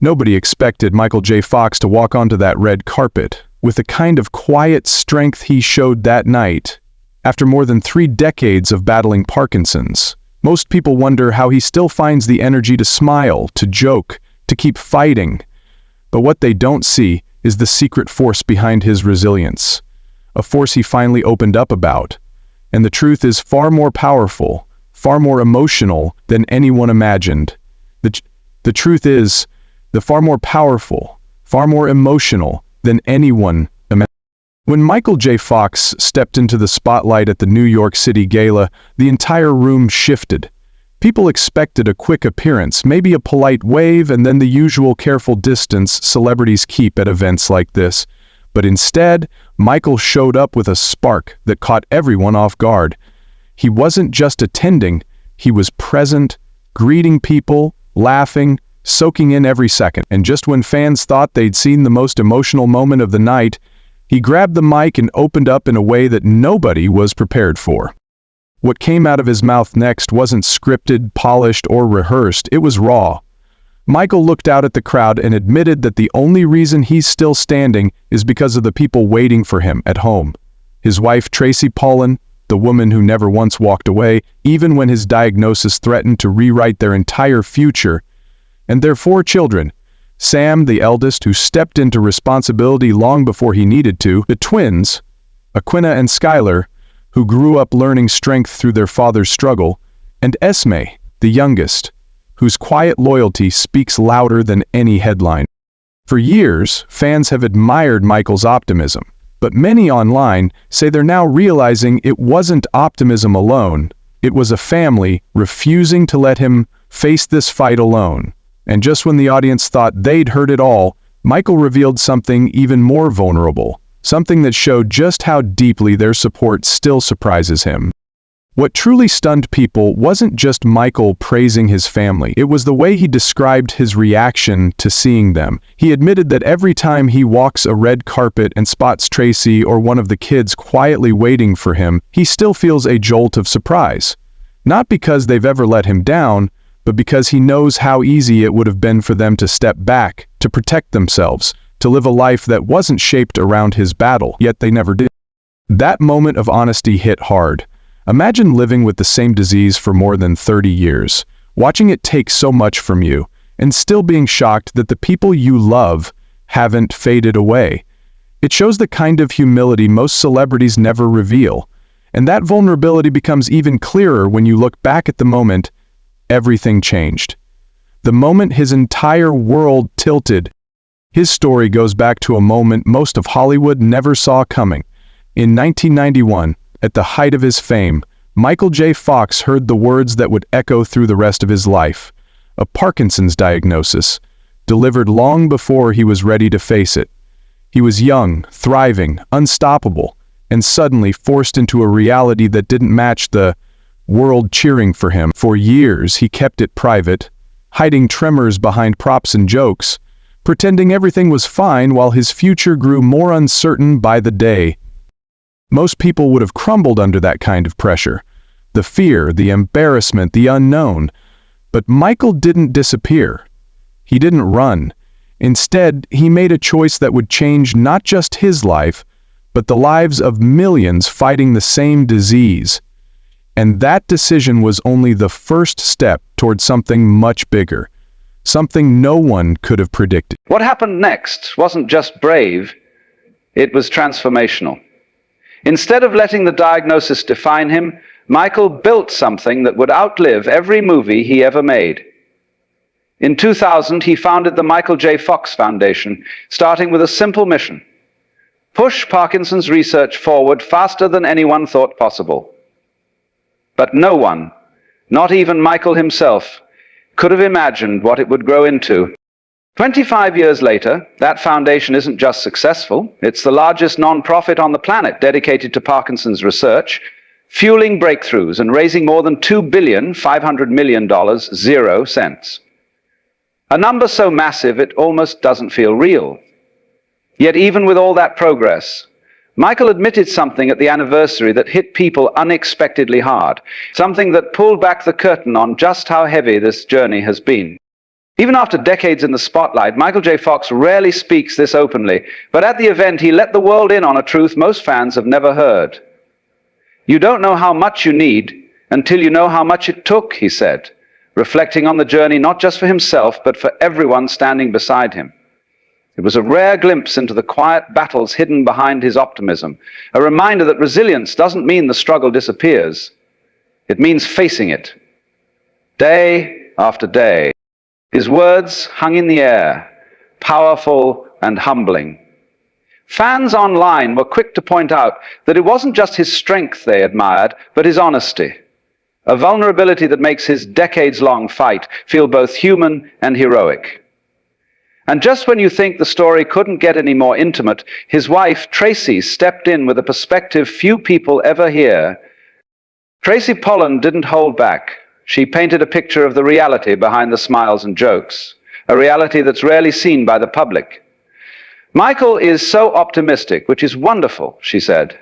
Nobody expected Michael J. Fox to walk onto that red carpet with the kind of quiet strength he showed that night. After more than 3 decades of battling Parkinson's, most people wonder how he still finds the energy to smile, to joke, to keep fighting. But what they don't see is the secret force behind his resilience, a force he finally opened up about. And the truth is far more powerful, far more emotional than anyone imagined. The truth is, the far more powerful, far more emotional than anyone imagined. When Michael J. Fox stepped into the spotlight at the New York City Gala, the entire room shifted. People expected a quick appearance, maybe a polite wave, and then the usual careful distance celebrities keep at events like this. But instead, Michael showed up with a spark that caught everyone off guard. He wasn't just attending, he was present, greeting people, laughing, soaking in every second. And just when fans thought they'd seen the most emotional moment of the night, he grabbed the mic and opened up in a way that nobody was prepared for. What came out of his mouth next wasn't scripted, polished, or rehearsed. It was raw. Michael looked out at the crowd and admitted that the only reason he's still standing is because of the people waiting for him at home. His wife, Tracy Pollan, the woman who never once walked away, even when his diagnosis threatened to rewrite their entire future, and their 4 children, Sam, the eldest, who stepped into responsibility long before he needed to, the twins, Aquina and Skylar, who grew up learning strength through their father's struggle, and Esme, the youngest, whose quiet loyalty speaks louder than any headline. For years, fans have admired Michael's optimism, but many online say they're now realizing it wasn't optimism alone, it was a family refusing to let him face this fight alone. And just when the audience thought they'd heard it all, Michael revealed something even more vulnerable, something that showed just how deeply their support still surprises him. What truly stunned people wasn't just Michael praising his family, it was the way he described his reaction to seeing them. He admitted that every time he walks a red carpet and spots Tracy or one of the kids quietly waiting for him, he still feels a jolt of surprise. Not because they've ever let him down, but because he knows how easy it would have been for them to step back, to protect themselves, to live a life that wasn't shaped around his battle, yet they never did. That moment of honesty hit hard. Imagine living with the same disease for more than 30 years, watching it take so much from you, and still being shocked that the people you love haven't faded away. It shows the kind of humility most celebrities never reveal, and that vulnerability becomes even clearer when you look back at the moment everything changed. The moment his entire world tilted. His story goes back to a moment most of Hollywood never saw coming. In 1991, at the height of his fame, Michael J. Fox heard the words that would echo through the rest of his life. A Parkinson's diagnosis, delivered long before he was ready to face it. He was young, thriving, unstoppable, and suddenly forced into a reality that didn't match the world cheering for him. For years, he kept it private, hiding tremors behind props and jokes, pretending everything was fine while his future grew more uncertain by the day. Most people would have crumbled under that kind of pressure. The fear, the embarrassment, the unknown. But Michael didn't disappear. He didn't run. Instead, he made a choice that would change not just his life, but the lives of millions fighting the same disease. And that decision was only the first step toward something much bigger, something no one could have predicted. What happened next wasn't just brave, it was transformational. Instead of letting the diagnosis define him, Michael built something that would outlive every movie he ever made. In 2000, he founded the Michael J. Fox Foundation, starting with a simple mission: push Parkinson's research forward faster than anyone thought possible. But no one, not even Michael himself, could have imagined what it would grow into. 25 years later, that foundation isn't just successful, it's the largest non-profit on the planet dedicated to Parkinson's research, fueling breakthroughs and raising more than $2.5 billion, 0 cents. A number so massive it almost doesn't feel real. Yet even with all that progress, Michael admitted something at the anniversary that hit people unexpectedly hard, something that pulled back the curtain on just how heavy this journey has been. Even after decades in the spotlight, Michael J. Fox rarely speaks this openly, but at the event he let the world in on a truth most fans have never heard. "You don't know how much you need until you know how much it took," he said, reflecting on the journey not just for himself, but for everyone standing beside him. It was a rare glimpse into the quiet battles hidden behind his optimism, a reminder that resilience doesn't mean the struggle disappears. It means facing it, day after day. His words hung in the air, powerful and humbling. Fans online were quick to point out that it wasn't just his strength they admired, but his honesty, a vulnerability that makes his decades-long fight feel both human and heroic. And just when you think the story couldn't get any more intimate, his wife, Tracy, stepped in with a perspective few people ever hear. Tracy Pollan didn't hold back. She painted a picture of the reality behind the smiles and jokes, a reality that's rarely seen by the public. "Michael is so optimistic, which is wonderful," she said.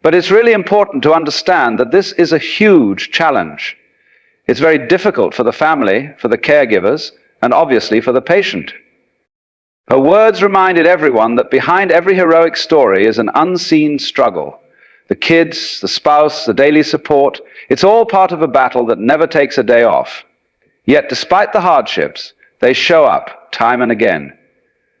"But it's really important to understand that this is a huge challenge. It's very difficult for the family, for the caregivers, and obviously for the patient." Her words reminded everyone that behind every heroic story is an unseen struggle. The kids, the spouse, the daily support, it's all part of a battle that never takes a day off. Yet despite the hardships, they show up time and again.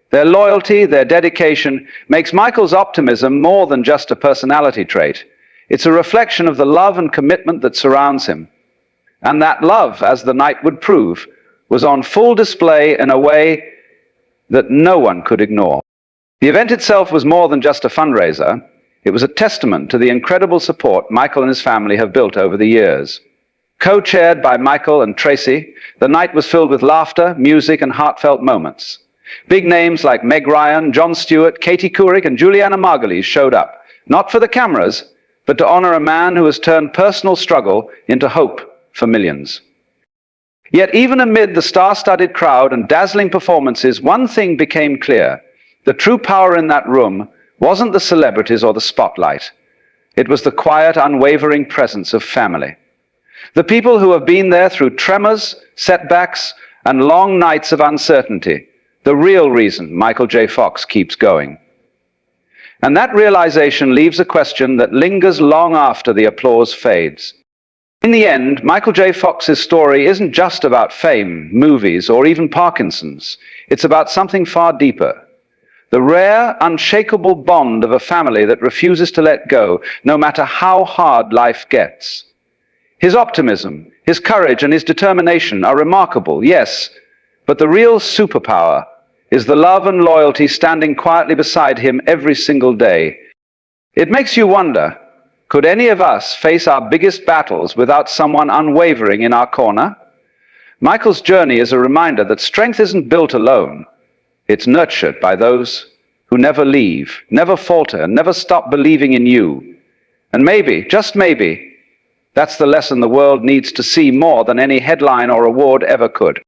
Their loyalty, their dedication, makes Michael's optimism more than just a personality trait. It's a reflection of the love and commitment that surrounds him. And that love, as the night would prove, was on full display in a way that no one could ignore. The event itself was more than just a fundraiser. It was a testament to the incredible support Michael and his family have built over the years. Co-chaired by Michael and Tracy, the night was filled with laughter, music, and heartfelt moments. Big names like Meg Ryan, Jon Stewart, Katie Couric, and Juliana Margulies showed up, not for the cameras, but to honor a man who has turned personal struggle into hope for millions. Yet even amid the star-studded crowd and dazzling performances, one thing became clear. The true power in that room wasn't the celebrities or the spotlight. It was the quiet, unwavering presence of family. The people who have been there through tremors, setbacks, and long nights of uncertainty, the real reason Michael J. Fox keeps going. And that realization leaves a question that lingers long after the applause fades. In the end, Michael J. Fox's story isn't just about fame, movies, or even Parkinson's. It's about something far deeper. The rare, unshakable bond of a family that refuses to let go, no matter how hard life gets. His optimism, his courage, and his determination are remarkable, yes, but the real superpower is the love and loyalty standing quietly beside him every single day. It makes you wonder, could any of us face our biggest battles without someone unwavering in our corner? Michael's journey is a reminder that strength isn't built alone. It's nurtured by those who never leave, never falter, and never stop believing in you. And maybe, just maybe, that's the lesson the world needs to see more than any headline or award ever could.